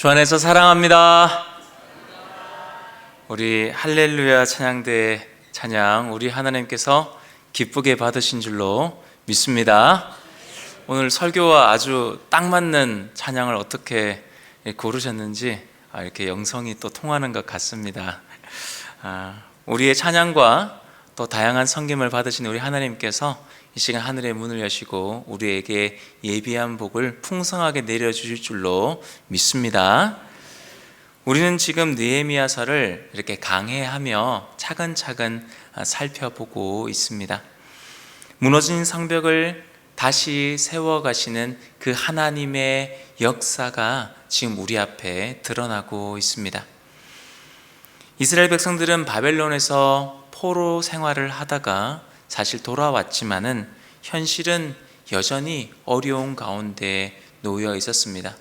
주 안에서 사랑합니다. 우리 할렐루야 찬양대 찬양 우리 하나님께서 기쁘게 받으신 줄로 믿습니다. 오늘 설교와 아주 딱 맞는 찬양을 어떻게 고르셨는지 이렇게 영성이 또 통하는 것 같습니다. 우리의 찬양과 또 다양한 섬김을 받으신 우리 하나님께서 이 시간 하늘의 문을 여시고 우리에게 예비한 복을 풍성하게 내려주실 줄로 믿습니다. 우리는 지금 느헤미야서를 이렇게 강해하며 차근차근 살펴보고 있습니다. 무너진 성벽을 다시 세워가시는 그 하나님의 역사가 지금 우리 앞에 드러나고 있습니다. 이스라엘 백성들은 바벨론에서 포로 생활을 하다가 사실 돌아왔지만은 현실은 여전히 어려운 가운데 놓여 있었습니다.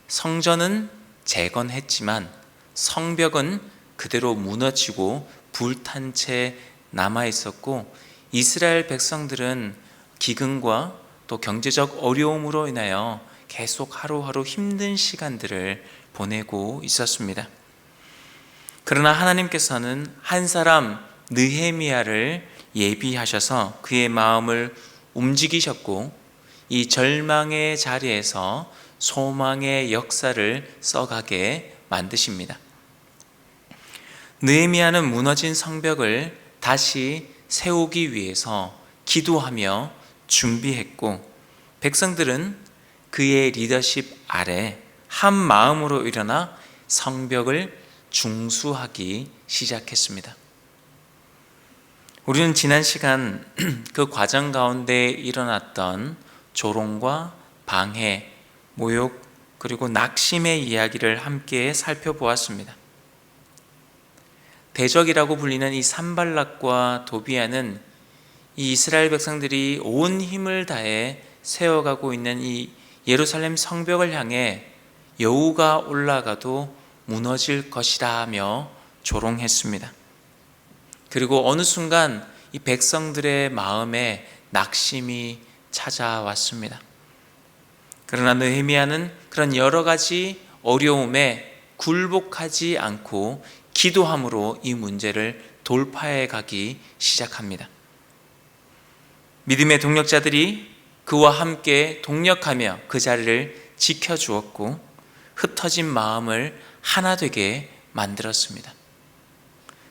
성전은 재건했지만 성벽은 그대로 무너지고 불탄 채 남아 있었고, 이스라엘 백성들은 기근과 또 경제적 어려움으로 인하여 계속 하루하루 힘든 시간들을 보내고 있었습니다. 그러나 하나님께서는 한 사람 느헤미야를 예비하셔서 그의 마음을 움직이셨고, 이 절망의 자리에서 소망의 역사를 써가게 만드십니다. 느헤미야는 무너진 성벽을 다시 세우기 위해서 기도하며 준비했고, 백성들은 그의 리더십 아래 한 마음으로 일어나 성벽을 중수하기 시작했습니다. 우리는 지난 시간 그 과정 가운데 일어났던 조롱과 방해, 모욕, 그리고 낙심의 이야기를 함께 살펴보았습니다. 대적이라고 불리는 이 산발락과 도비아는 이 이스라엘 백성들이 온 힘을 다해 세워가고 있는 이 예루살렘 성벽을 향해 여우가 올라가도 무너질 것이라 하며 조롱했습니다. 그리고 어느 순간 이 백성들의 마음에 낙심이 찾아왔습니다. 그러나 느헤미야는 그런 여러 가지 어려움에 굴복하지 않고 기도함으로 이 문제를 돌파해 가기 시작합니다. 믿음의 동력자들이 그와 함께 동력하며 그 자리를 지켜주었고, 흩어진 마음을 하나 되게 만들었습니다.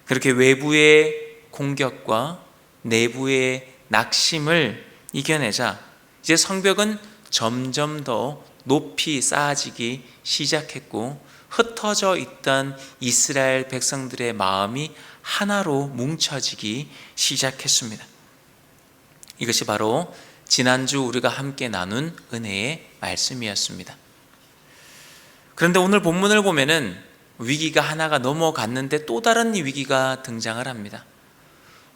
그렇게 외부의 공격과 내부의 낙심을 이겨내자 이제 성벽은 점점 더 높이 쌓아지기 시작했고, 흩어져 있던 이스라엘 백성들의 마음이 하나로 뭉쳐지기 시작했습니다. 이것이 바로 지난주 우리가 함께 나눈 은혜의 말씀이었습니다. 그런데 오늘 본문을 보면은 위기가 하나가 넘어갔는데 또 다른 위기가 등장을 합니다.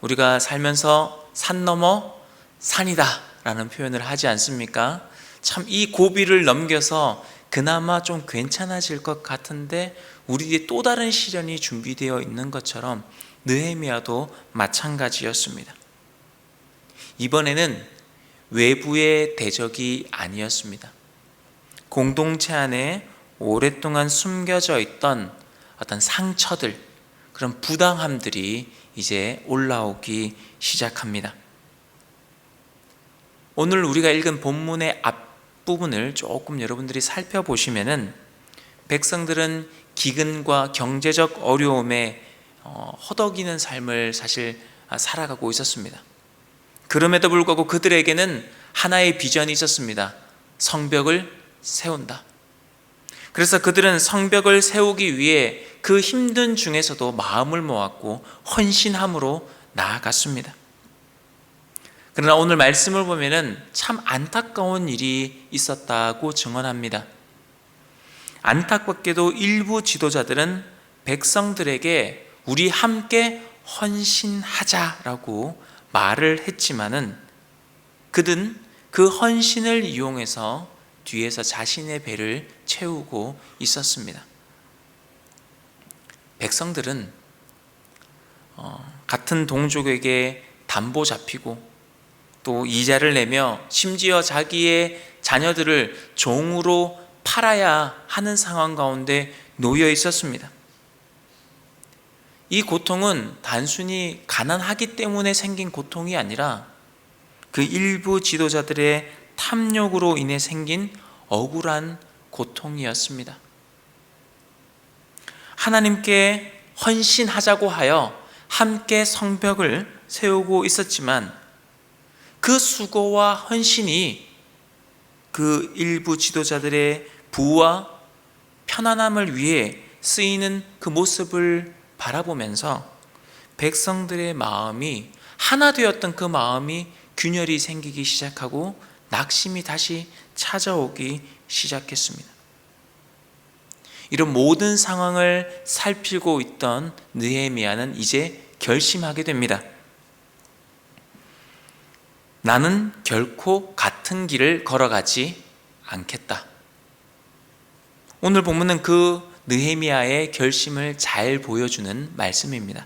우리가 살면서 산 넘어 산이다 라는 표현을 하지 않습니까? 참 이 고비를 넘겨서 그나마 좀 괜찮아질 것 같은데 우리에게 또 다른 시련이 준비되어 있는 것처럼 느헤미야도 마찬가지였습니다. 이번에는 외부의 대적이 아니었습니다. 공동체 안에 오랫동안 숨겨져 있던 어떤 상처들, 그런 부당함들이 이제 올라오기 시작합니다. 오늘 우리가 읽은 본문의 앞부분을 조금 여러분들이 살펴보시면은 백성들은 기근과 경제적 어려움에 허덕이는 삶을 사실 살아가고 있었습니다. 그럼에도 불구하고 그들에게는 하나의 비전이 있었습니다. 성벽을 세운다. 그래서 그들은 성벽을 세우기 위해 그 힘든 중에서도 마음을 모았고 헌신함으로 나아갔습니다. 그러나 오늘 말씀을 보면은 참 안타까운 일이 있었다고 증언합니다. 안타깝게도 일부 지도자들은 백성들에게 우리 함께 헌신하자라고 말을 했지만은 그들은 그 헌신을 이용해서 뒤에서 자신의 배를 채우고 있었습니다. 백성들은 같은 동족에게 담보 잡히고 또 이자를 내며 심지어 자기의 자녀들을 종으로 팔아야 하는 상황 가운데 놓여 있었습니다. 이 고통은 단순히 가난하기 때문에 생긴 고통이 아니라 그 일부 지도자들의 탐욕으로 인해 생긴 억울한 고통이었습니다. 하나님께 헌신하자고 하여 함께 성벽을 세우고 있었지만 그 수고와 헌신이 그 일부 지도자들의 부와 편안함을 위해 쓰이는 그 모습을 바라보면서 백성들의 마음이 하나 되었던 그 마음이 균열이 생기기 시작하고 낙심이 다시 찾아오기 시작했습니다. 이런 모든 상황을 살피고 있던 느헤미야는 이제 결심하게 됩니다. 나는 결코 같은 길을 걸어가지 않겠다. 오늘 본문은 그 느헤미야의 결심을 잘 보여주는 말씀입니다.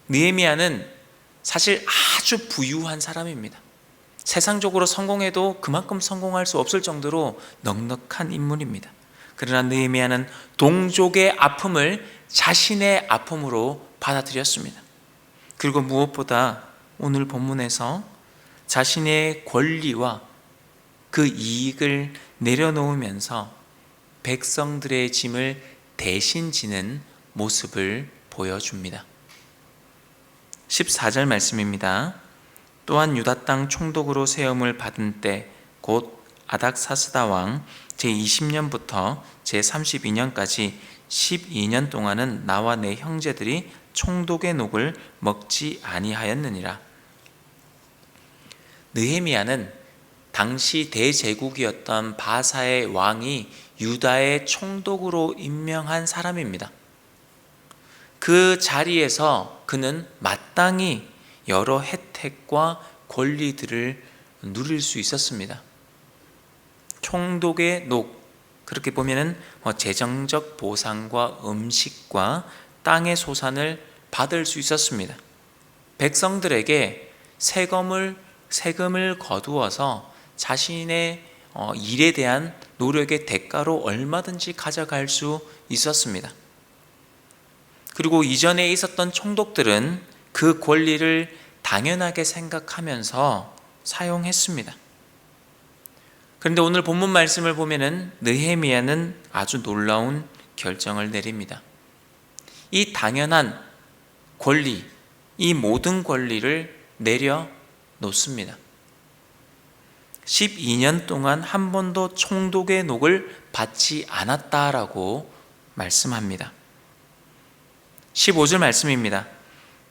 느헤미야는 사실 아주 부유한 사람입니다. 세상적으로 성공해도 그만큼 성공할 수 없을 정도로 넉넉한 인물입니다. 그러나 느헤미야는 동족의 아픔을 자신의 아픔으로 받아들였습니다. 그리고 무엇보다 오늘 본문에서 자신의 권리와 그 이익을 내려놓으면서 백성들의 짐을 대신 지는 모습을 보여줍니다. 14절 말씀입니다. 또한 유다 땅 총독으로 세움을 받은 때 곧 아닥사스다 왕 제20년부터 제32년까지 12년 동안은 나와 내 형제들이 총독의 녹을 먹지 아니하였느니라. 느헤미야는 당시 대제국이었던 바사의 왕이 유다의 총독으로 임명한 사람입니다. 그 자리에서 그는 마땅히 여러 혜택과 권리들을 누릴 수 있었습니다. 총독의 녹, 그렇게 보면은 재정적 보상과 음식과 땅의 소산을 받을 수 있었습니다. 백성들에게 세금을 거두어서 자신의 일에 대한 노력의 대가로 얼마든지 가져갈 수 있었습니다. 그리고 이전에 있었던 총독들은 그 권리를 당연하게 생각하면서 사용했습니다. 그런데 오늘 본문 말씀을 보면은 느헤미야는 아주 놀라운 결정을 내립니다. 이 당연한 권리, 이 모든 권리를 내려놓습니다. 12년 동안 한 번도 총독의 녹을 받지 않았다라고 말씀합니다. 15절 말씀입니다.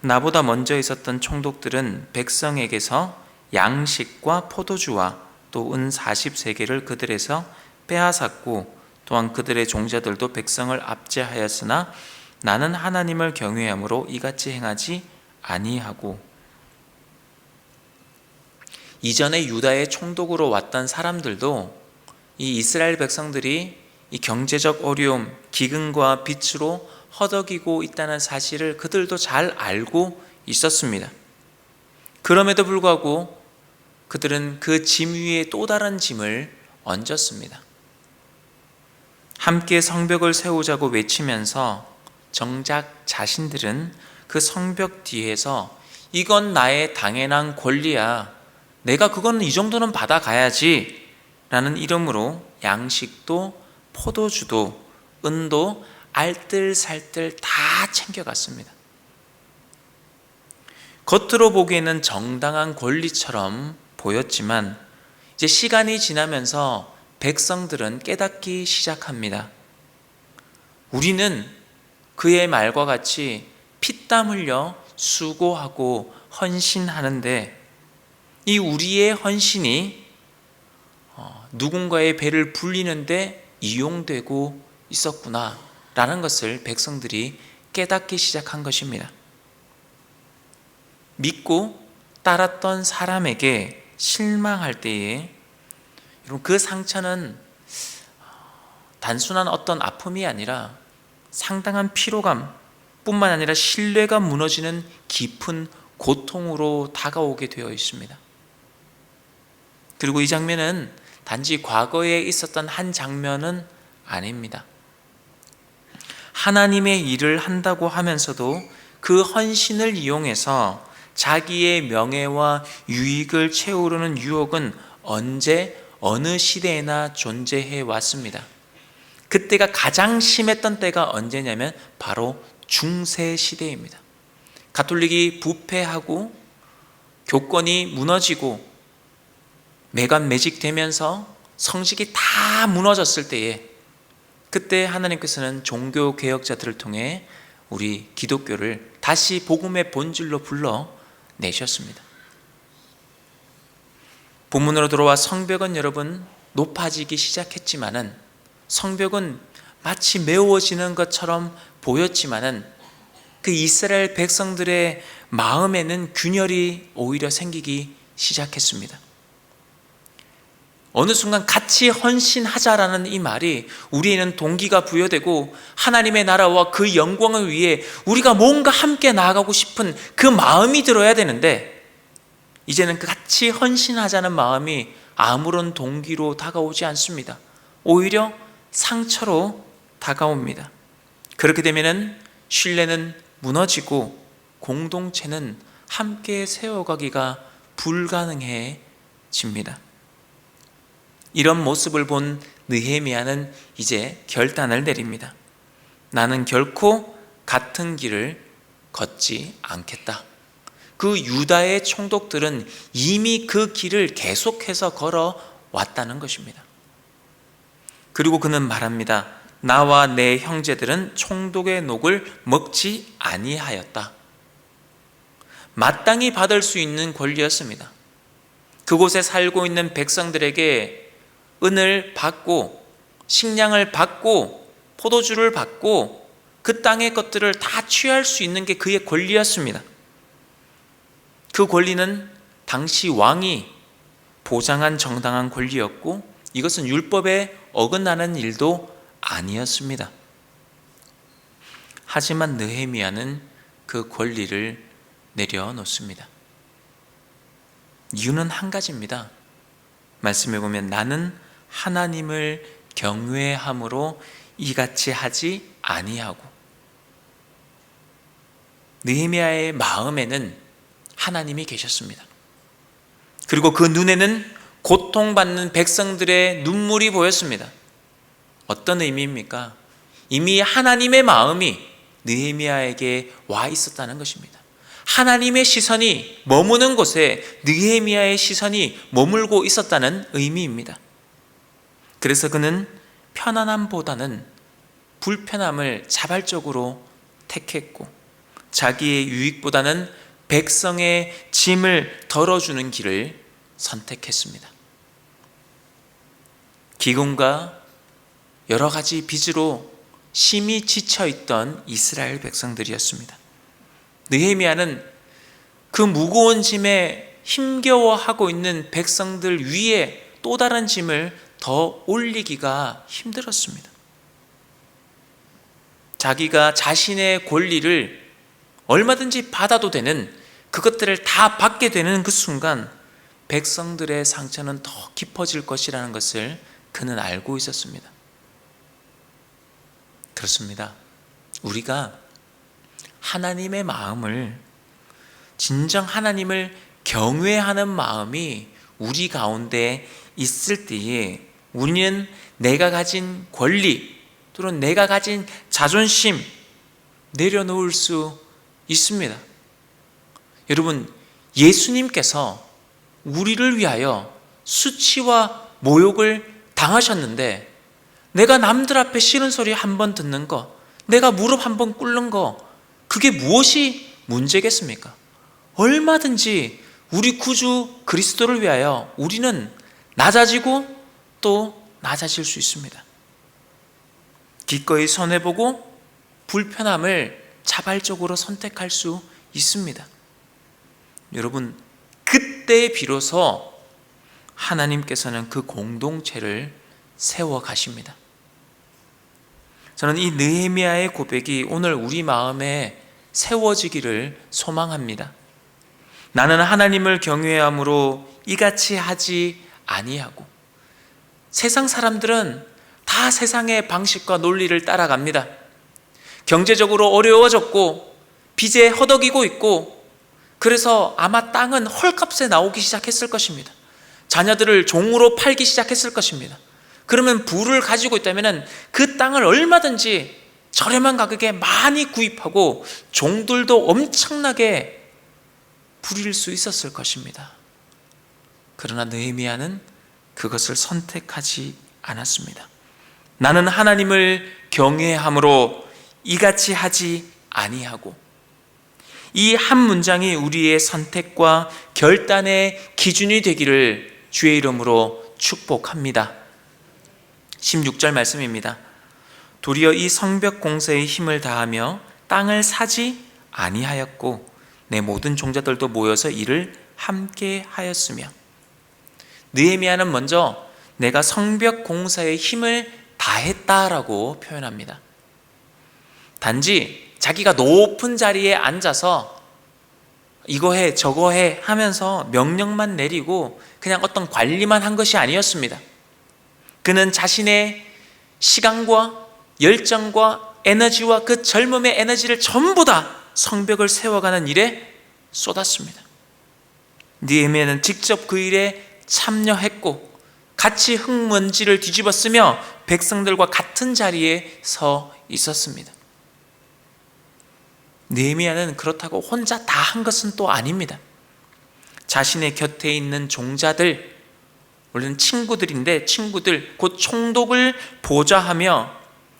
나보다 먼저 있었던 총독들은 백성에게서 양식과 포도주와 또 은 40세겔을 그들에서 빼앗았고 또한 그들의 종자들도 백성을 압제하였으나 나는 하나님을 경외함으로 이같이 행하지 아니하고. 이전에 유다의 총독으로 왔던 사람들도 이 이스라엘 백성들이 이 경제적 어려움, 기근과 빚으로 허덕이고 있다는 사실을 그들도 잘 알고 있었습니다. 그럼에도 불구하고 그들은 그 짐 위에 또 다른 짐을 얹었습니다. 함께 성벽을 세우자고 외치면서 정작 자신들은 그 성벽 뒤에서 이건 나의 당연한 권리야, 내가 그건 이 정도는 받아가야지 라는 이름으로 양식도 포도주도 은도 알뜰살뜰 다 챙겨갔습니다. 겉으로 보기에는 정당한 권리처럼 보였지만 이제 시간이 지나면서 백성들은 깨닫기 시작합니다. 우리는 그의 말과 같이 피땀 흘려 수고하고 헌신하는데 이 우리의 헌신이 누군가의 배를 불리는데 이용되고 있었구나 라는 것을 백성들이 깨닫기 시작한 것입니다. 믿고 따랐던 사람에게 실망할 때에 그 상처는 단순한 어떤 아픔이 아니라 상당한 피로감 뿐만 아니라 신뢰가 무너지는 깊은 고통으로 다가오게 되어 있습니다. 그리고 이 장면은 단지 과거에 있었던 한 장면은 아닙니다. 하나님의 일을 한다고 하면서도 그 헌신을 이용해서 자기의 명예와 유익을 채우려는 유혹은 언제 어느 시대에나 존재해 왔습니다. 그때가 가장 심했던 때가 언제냐면 바로 중세 시대입니다. 가톨릭이 부패하고 교권이 무너지고 매관매직되면서 성직이 다 무너졌을 때에, 그때 하나님께서는 종교 개혁자들을 통해 우리 기독교를 다시 복음의 본질로 불러내셨습니다. 본문으로 돌아와 성벽은 여러분 높아지기 시작했지만은, 성벽은 마치 메워지는 것처럼 보였지만은 그 이스라엘 백성들의 마음에는 균열이 오히려 생기기 시작했습니다. 어느 순간 같이 헌신하자라는 이 말이 우리에는 동기가 부여되고 하나님의 나라와 그 영광을 위해 우리가 뭔가 함께 나아가고 싶은 그 마음이 들어야 되는데, 이제는 그 같이 헌신하자는 마음이 아무런 동기로 다가오지 않습니다. 오히려 상처로 다가옵니다. 그렇게 되면은 신뢰는 무너지고 공동체는 함께 세워가기가 불가능해집니다. 이런 모습을 본 느헤미야는 이제 결단을 내립니다. 나는 결코 같은 길을 걷지 않겠다. 그 유다의 총독들은 이미 그 길을 계속해서 걸어왔다는 것입니다. 그리고 그는 말합니다. 나와 내 형제들은 총독의 녹을 먹지 아니하였다. 마땅히 받을 수 있는 권리였습니다. 그곳에 살고 있는 백성들에게 은을 받고 식량을 받고 포도주를 받고 그 땅의 것들을 다 취할 수 있는 게 그의 권리였습니다. 그 권리는 당시 왕이 보장한 정당한 권리였고, 이것은 율법에 어긋나는 일도 아니었습니다. 하지만 느헤미야는 그 권리를 내려놓습니다. 이유는 한 가지입니다. 말씀해 보면 나는 하나님을 경외함으로 이같이 하지 아니하고, 느헤미야의 마음에는 하나님이 계셨습니다. 그리고 그 눈에는 고통받는 백성들의 눈물이 보였습니다. 어떤 의미입니까? 이미 하나님의 마음이 느헤미야에게 와 있었다는 것입니다. 하나님의 시선이 머무는 곳에 느헤미야의 시선이 머물고 있었다는 의미입니다. 그래서 그는 편안함보다는 불편함을 자발적으로 택했고, 자기의 유익보다는 백성의 짐을 덜어주는 길을 선택했습니다. 기근과 여러 가지 빚으로 심히 지쳐있던 이스라엘 백성들이었습니다. 느헤미야는 그 무거운 짐에 힘겨워하고 있는 백성들 위에 또 다른 짐을 더 올리기가 힘들었습니다. 자기가 자신의 권리를 얼마든지 받아도 되는, 그것들을 다 받게 되는 그 순간 백성들의 상처는 더 깊어질 것이라는 것을 그는 알고 있었습니다. 그렇습니다. 우리가 하나님의 마음을, 진정 하나님을 경외하는 마음이 우리 가운데 있을 때에 우리는 내가 가진 권리 또는 내가 가진 자존심 내려놓을 수 있습니다. 여러분, 예수님께서 우리를 위하여 수치와 모욕을 당하셨는데, 내가 남들 앞에 싫은 소리 한 번 듣는 거, 내가 무릎 한 번 꿇는 거, 그게 무엇이 문제겠습니까? 얼마든지 우리 구주 그리스도를 위하여 우리는 낮아지고 또 낮아질 수 있습니다. 기꺼이 손해보고 불편함을 자발적으로 선택할 수 있습니다. 여러분, 그때 비로소 하나님께서는 그 공동체를 세워 가십니다. 저는 이 느헤미야의 고백이 오늘 우리 마음에 세워지기를 소망합니다. 나는 하나님을 경외함으로 이같이 하지 아니하고, 세상 사람들은 다 세상의 방식과 논리를 따라갑니다. 경제적으로 어려워졌고 빚에 허덕이고 있고, 그래서 아마 땅은 헐값에 나오기 시작했을 것입니다. 자녀들을 종으로 팔기 시작했을 것입니다. 그러면 부를 가지고 있다면 그 땅을 얼마든지 저렴한 가격에 많이 구입하고 종들도 엄청나게 부릴 수 있었을 것입니다. 그러나 느헤미야는 그것을 선택하지 않았습니다. 나는 하나님을 경외함으로 이같이 하지 아니하고. 이 한 문장이 우리의 선택과 결단의 기준이 되기를 주의 이름으로 축복합니다. 16절 말씀입니다. 도리어 이 성벽 공사에 힘을 다하며 땅을 사지 아니하였고 내 모든 종자들도 모여서 이를 함께 하였으며. 느헤미야는 먼저 내가 성벽 공사에 힘을 다했다라고 표현합니다. 단지 자기가 높은 자리에 앉아서 이거 해 저거 해 하면서 명령만 내리고 그냥 어떤 관리만 한 것이 아니었습니다. 그는 자신의 시간과 열정과 에너지와 그 젊음의 에너지를 전부 다 성벽을 세워가는 일에 쏟았습니다. 느헤미야는 직접 그 일에 참여했고 같이 흙먼지를 뒤집었으며 백성들과 같은 자리에 서 있었습니다. 느헤미야는 그렇다고 혼자 다 한 것은 또 아닙니다. 자신의 곁에 있는 종자들, 원래는 친구들인데 친구들, 곧 총독을 보좌하며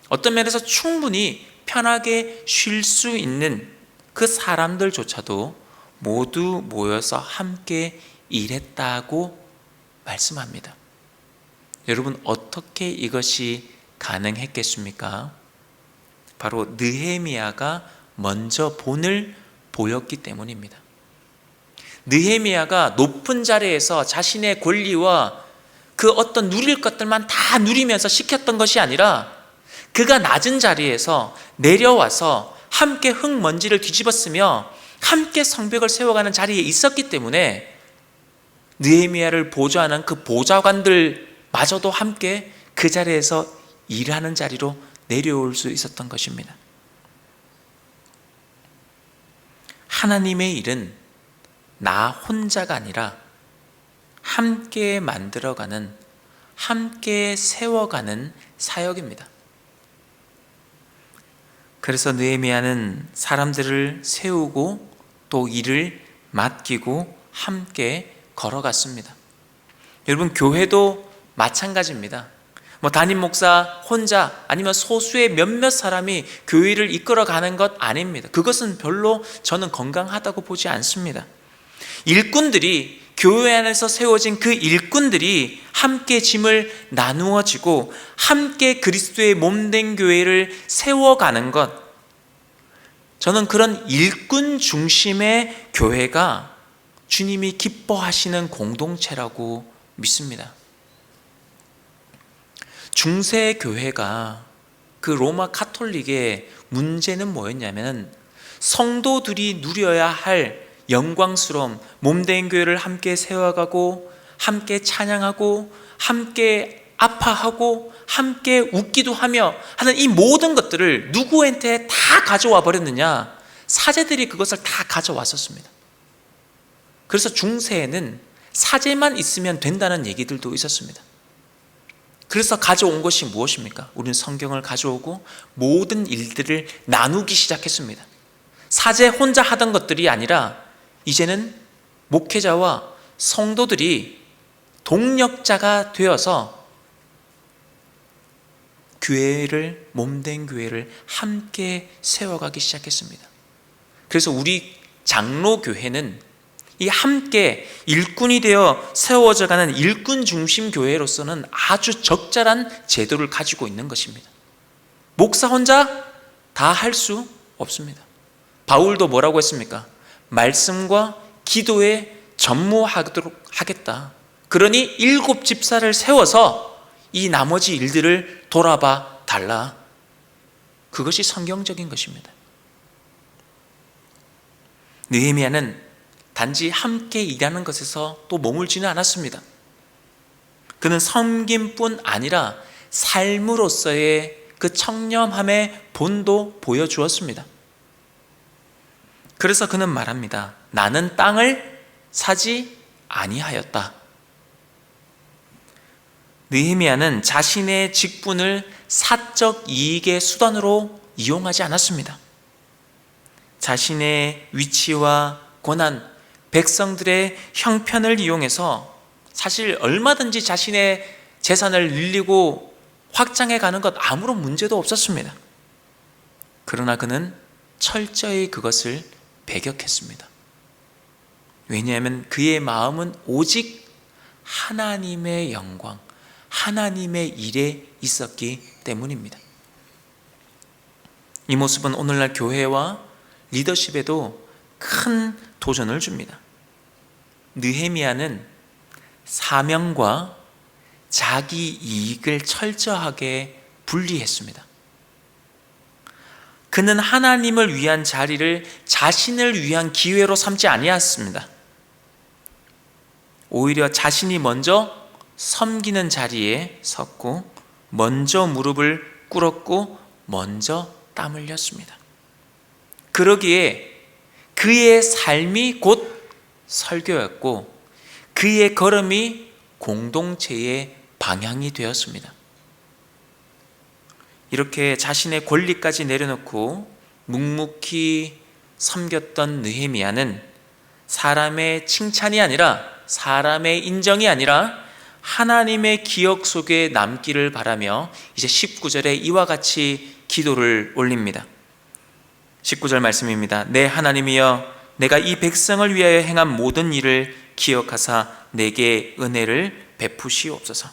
어떤 면에서 충분히 편하게 쉴 수 있는 그 사람들조차도 모두 모여서 함께 일했다고 말씀합니다. 여러분, 어떻게 이것이 가능했겠습니까? 바로 느헤미야가 먼저 본을 보였기 때문입니다. 느헤미야가 높은 자리에서 자신의 권리와 그 어떤 누릴 것들만 다 누리면서 시켰던 것이 아니라 그가 낮은 자리에서 내려와서 함께 흙먼지를 뒤집었으며 함께 성벽을 세워가는 자리에 있었기 때문에 느헤미야를 보좌하는 그 보좌관들마저도 함께 그 자리에서 일하는 자리로 내려올 수 있었던 것입니다. 하나님의 일은 나 혼자가 아니라 함께 만들어가는, 함께 세워가는 사역입니다. 그래서 느헤미야는 사람들을 세우고 또 일을 맡기고 함께 걸어갔습니다. 여러분, 교회도 마찬가지입니다. 담임 목사 혼자 아니면 소수의 몇몇 사람이 교회를 이끌어가는 것 아닙니다. 그것은 별로 저는 건강하다고 보지 않습니다. 일꾼들이, 교회 안에서 세워진 그 일꾼들이 함께 짐을 나누어지고 함께 그리스도의 몸된 교회를 세워가는 것, 저는 그런 일꾼 중심의 교회가 주님이 기뻐하시는 공동체라고 믿습니다. 중세 교회가 그 로마 카톨릭의 문제는 뭐였냐면 성도들이 누려야 할 영광스러움, 몸된 교회를 함께 세워가고 함께 찬양하고 함께 아파하고 함께 웃기도 하며 하는 이 모든 것들을 누구한테 다 가져와 버렸느냐? 사제들이 그것을 다 가져왔었습니다. 그래서 중세에는 사제만 있으면 된다는 얘기들도 있었습니다. 그래서 가져온 것이 무엇입니까? 우리는 성경을 가져오고 모든 일들을 나누기 시작했습니다. 사제 혼자 하던 것들이 아니라 이제는 목회자와 성도들이 동력자가 되어서 교회를, 몸된 교회를 함께 세워가기 시작했습니다. 그래서 우리 장로교회는 이 함께 일꾼이 되어 세워져가는 일꾼 중심 교회로서는 아주 적절한 제도를 가지고 있는 것입니다. 목사 혼자 다 할 수 없습니다. 바울도 뭐라고 했습니까? 말씀과 기도에 전무하도록 하겠다. 그러니 7 집사를 세워서 이 나머지 일들을 돌아봐 달라. 그것이 성경적인 것입니다. 느헤미야는 단지 함께 일하는 것에서 또 머물지는 않았습니다. 그는 섬김뿐 아니라 삶으로서의 그 청렴함의 본도 보여주었습니다. 그래서 그는 말합니다. 나는 땅을 사지 아니하였다. 느헤미야는 자신의 직분을 사적 이익의 수단으로 이용하지 않았습니다. 자신의 위치와 권한, 백성들의 형편을 이용해서 사실 얼마든지 자신의 재산을 늘리고 확장해 가는 것 아무런 문제도 없었습니다. 그러나 그는 철저히 그것을 배격했습니다. 왜냐하면 그의 마음은 오직 하나님의 영광, 하나님의 일에 있었기 때문입니다. 이 모습은 오늘날 교회와 리더십에도 큰 도전을 줍니다. 느헤미야는 사명과 자기 이익을 철저하게 분리했습니다. 그는 하나님을 위한 자리를 자신을 위한 기회로 삼지 아니했습니다. 오히려 자신이 먼저 섬기는 자리에 섰고 먼저 무릎을 꿇었고 먼저 땀 흘렸습니다. 그러기에 그의 삶이 곧 설교였고 그의 걸음이 공동체의 방향이 되었습니다. 이렇게 자신의 권리까지 내려놓고 묵묵히 섬겼던 느헤미야는 사람의 칭찬이 아니라 사람의 인정이 아니라 하나님의 기억 속에 남기를 바라며 이제 19절에 이와 같이 기도를 올립니다. 19절 말씀입니다. 내 하나님이여, 내가 이 백성을 위하여 행한 모든 일을 기억하사 내게 은혜를 베푸시옵소서.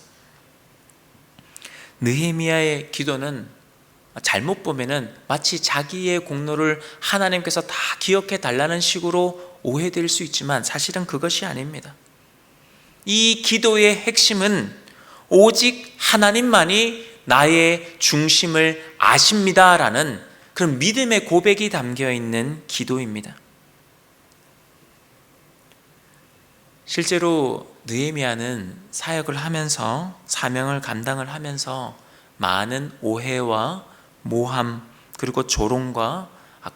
느헤미야의 기도는 잘못 보면은 마치 자기의 공로를 하나님께서 다 기억해 달라는 식으로 오해될 수 있지만 사실은 그것이 아닙니다. 이 기도의 핵심은 오직 하나님만이 나의 중심을 아십니다라는 그런 믿음의 고백이 담겨 있는 기도입니다. 실제로 느헤미야는 사역을 하면서 사명을 감당을 하면서 많은 오해와 모함 그리고 조롱과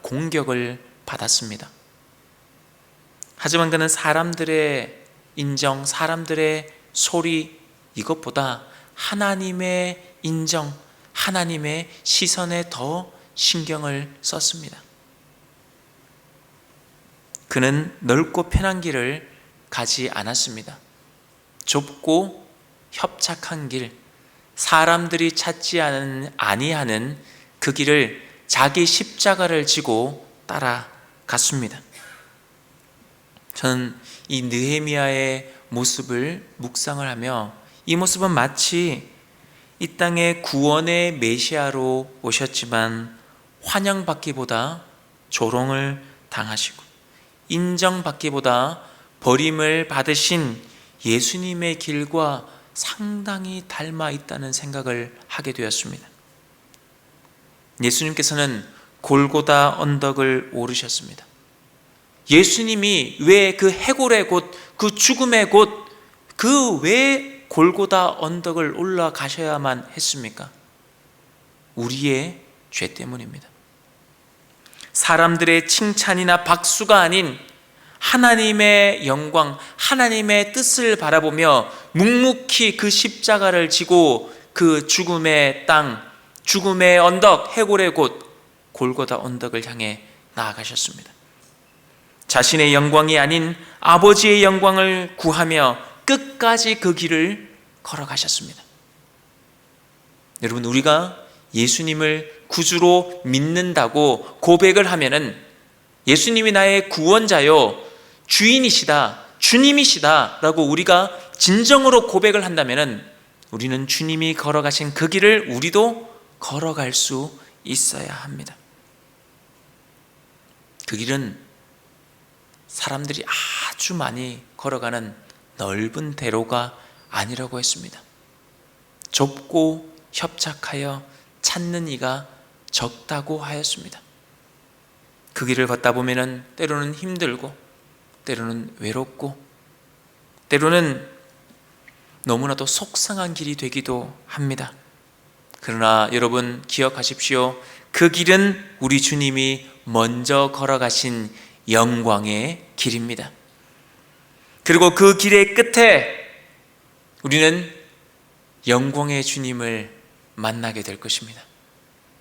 공격을 받았습니다. 하지만 그는 사람들의 인정, 사람들의 소리 이것보다 하나님의 인정, 하나님의 시선에 더 신경을 썼습니다. 그는 넓고 편한 길을 가지 않았습니다. 좁고 협착한 길, 사람들이 찾지 아니하는 그 길을 자기 십자가를 지고 따라갔습니다. 저는 이 느헤미야의 모습을 묵상을 하며 이 모습은 마치 이 땅에 구원의 메시아로 오셨지만 환영받기보다 조롱을 당하시고 인정받기보다 버림을 받으신 예수님의 길과 상당히 닮아 있다는 생각을 하게 되었습니다. 예수님께서는 골고다 언덕을 오르셨습니다. 예수님이 왜 그 해골의 곳, 그 죽음의 곳, 그 왜 골고다 언덕을 올라가셔야만 했습니까? 우리의 죄 때문입니다. 사람들의 칭찬이나 박수가 아닌 하나님의 영광, 하나님의 뜻을 바라보며 묵묵히 그 십자가를 지고 그 죽음의 땅, 죽음의 언덕, 해골의 곳, 골고다 언덕을 향해 나아가셨습니다. 자신의 영광이 아닌 아버지의 영광을 구하며 끝까지 그 길을 걸어가셨습니다. 여러분, 우리가 예수님을 구주로 믿는다고 고백을 하면은 예수님이 나의 구원자요, 주인이시다, 주님이시다 라고 우리가 진정으로 고백을 한다면은 우리는 주님이 걸어가신 그 길을 우리도 걸어갈 수 있어야 합니다. 그 길은 사람들이 아주 많이 걸어가는 넓은 대로가 아니라고 했습니다. 좁고 협착하여 찾는 이가 적다고 하였습니다. 그 길을 걷다 보면은 때로는 힘들고 때로는 외롭고 때로는 너무나도 속상한 길이 되기도 합니다. 그러나 여러분 기억하십시오. 그 길은 우리 주님이 먼저 걸어가신 영광의 길입니다. 그리고 그 길의 끝에 우리는 영광의 주님을 만나게 될 것입니다.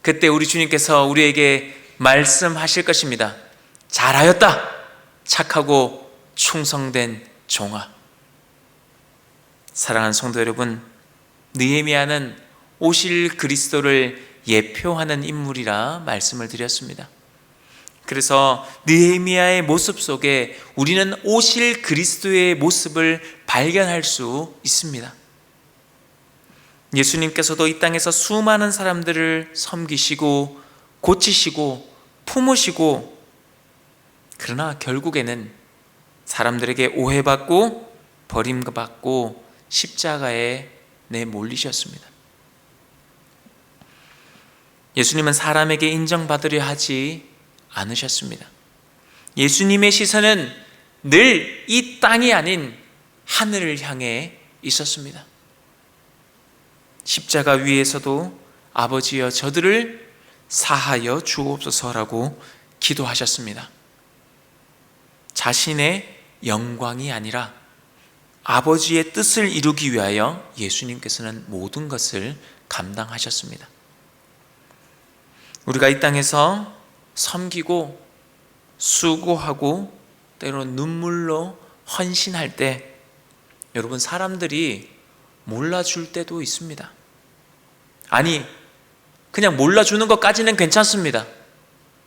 그때 우리 주님께서 우리에게 말씀하실 것입니다. 잘하였다, 착하고 충성된 종아. 사랑하는 성도 여러분, 느헤미야는 오실 그리스도를 예표하는 인물이라 말씀을 드렸습니다. 그래서 느헤미야의 모습 속에 우리는 오실 그리스도의 모습을 발견할 수 있습니다. 예수님께서도 이 땅에서 수많은 사람들을 섬기시고 고치시고 품으시고, 그러나 결국에는 사람들에게 오해받고 버림받고 십자가에 내몰리셨습니다. 예수님은 사람에게 인정받으려 하지 않으셨습니다. 예수님의 시선은 늘 이 땅이 아닌 하늘을 향해 있었습니다. 십자가 위에서도 아버지여 저들을 사하여 주옵소서라고 기도하셨습니다. 자신의 영광이 아니라 아버지의 뜻을 이루기 위하여 예수님께서는 모든 것을 감당하셨습니다. 우리가 이 땅에서 섬기고 수고하고 때로는 눈물로 헌신할 때 여러분, 사람들이 몰라줄 때도 있습니다. 아니, 그냥 몰라주는 것까지는 괜찮습니다.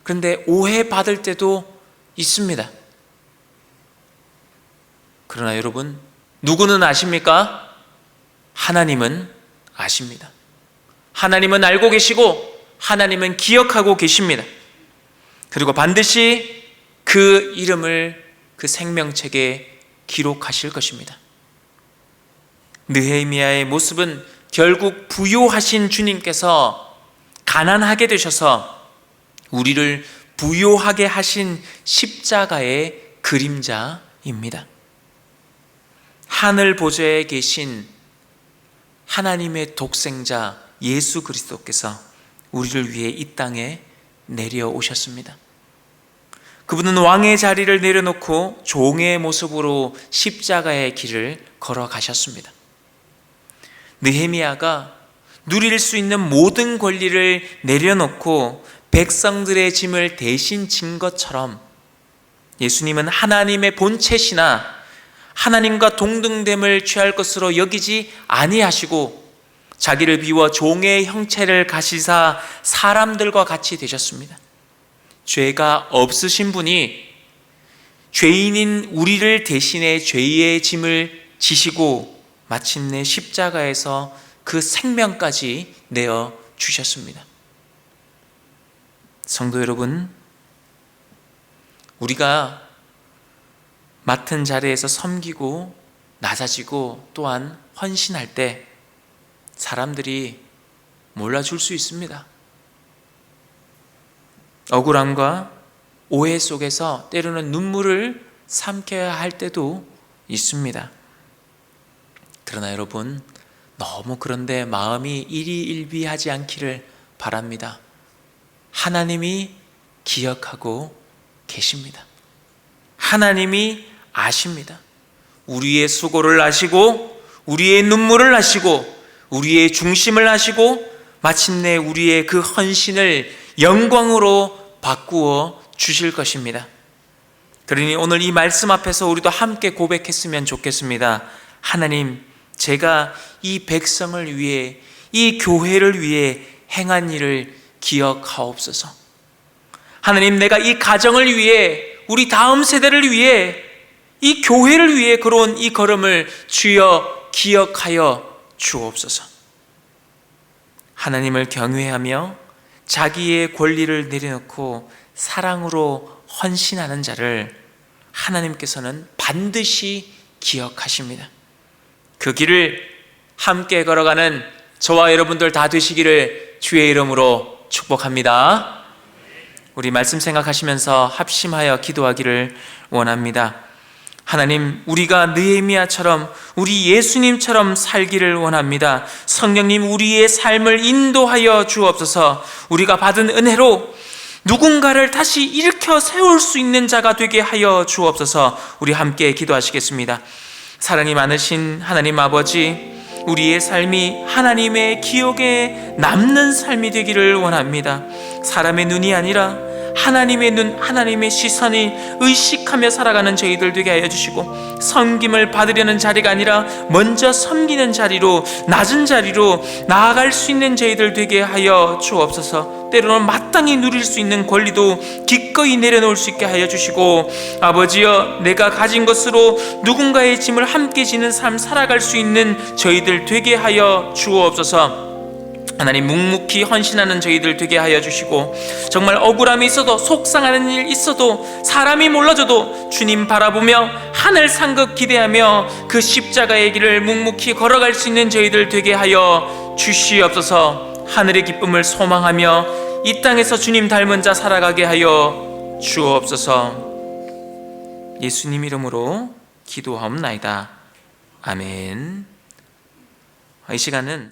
그런데 오해받을 때도 있습니다. 그러나 여러분, 누구는 아십니까? 하나님은 아십니다. 하나님은 알고 계시고 하나님은 기억하고 계십니다. 그리고 반드시 그 이름을 그 생명책에 기록하실 것입니다. 느헤미야의 모습은 결국 부요하신 주님께서 가난하게 되셔서 우리를 부요하게 하신 십자가의 그림자입니다. 하늘 보좌에 계신 하나님의 독생자 예수 그리스도께서 우리를 위해 이 땅에 내려오셨습니다. 그분은 왕의 자리를 내려놓고 종의 모습으로 십자가의 길을 걸어가셨습니다. 느헤미야가 누릴 수 있는 모든 권리를 내려놓고 백성들의 짐을 대신 진 것처럼 예수님은 하나님의 본체시나 하나님과 동등됨을 취할 것으로 여기지 아니하시고 자기를 비워 종의 형체를 가시사 사람들과 같이 되셨습니다. 죄가 없으신 분이 죄인인 우리를 대신해 죄의 짐을 지시고 마침내 십자가에서 그 생명까지 내어 주셨습니다. 성도 여러분, 우리가 맡은 자리에서 섬기고 낮아지고 또한 헌신할 때 사람들이 몰라줄 수 있습니다. 억울함과 오해 속에서 때로는 눈물을 삼켜야 할 때도 있습니다. 그러나 여러분, 너무 그런데 마음이 일희일비하지 않기를 바랍니다. 하나님이 기억하고 계십니다. 하나님이 아십니다. 우리의 수고를 아시고 우리의 눈물을 아시고 우리의 중심을 아시고 마침내 우리의 그 헌신을 영광으로 바꾸어 주실 것입니다. 그러니 오늘 이 말씀 앞에서 우리도 함께 고백했으면 좋겠습니다. 하나님, 제가 이 백성을 위해, 이 교회를 위해 행한 일을 기억하옵소서. 하나님, 내가 이 가정을 위해, 우리 다음 세대를 위해, 이 교회를 위해 걸어온 이 걸음을 주여 기억하여 주옵소서. 하나님을 경외하며 자기의 권리를 내려놓고 사랑으로 헌신하는 자를 하나님께서는 반드시 기억하십니다. 그 길을 함께 걸어가는 저와 여러분들 다 되시기를 주의 이름으로 축복합니다. 우리 말씀 생각하시면서 합심하여 기도하기를 원합니다. 하나님, 우리가 느헤미야처럼, 우리 예수님처럼 살기를 원합니다. 성령님, 우리의 삶을 인도하여 주옵소서. 우리가 받은 은혜로 누군가를 다시 일으켜 세울 수 있는 자가 되게 하여 주옵소서. 우리 함께 기도하시겠습니다. 사랑이 많으신 하나님 아버지, 우리의 삶이 하나님의 기억에 남는 삶이 되기를 원합니다. 사람의 눈이 아니라 하나님의 눈, 하나님의 시선이 의식하며 살아가는 저희들 되게 하여 주시고, 섬김을 받으려는 자리가 아니라 먼저 섬기는 자리로, 낮은 자리로 나아갈 수 있는 저희들 되게 하여 주옵소서. 때로는 마땅히 누릴 수 있는 권리도 기꺼이 내려놓을 수 있게 하여 주시고, 아버지여, 내가 가진 것으로 누군가의 짐을 함께 지는 삶 살아갈 수 있는 저희들 되게 하여 주옵소서. 하나님, 묵묵히 헌신하는 저희들 되게 하여 주시고, 정말 억울함이 있어도, 속상하는 일 있어도, 사람이 몰라줘도 주님 바라보며 하늘 상급 기대하며 그 십자가의 길을 묵묵히 걸어갈 수 있는 저희들 되게 하여 주시옵소서. 하늘의 기쁨을 소망하며 이 땅에서 주님 닮은 자 살아가게 하여 주옵소서. 예수님 이름으로 기도하옵나이다. 아멘. 이 시간은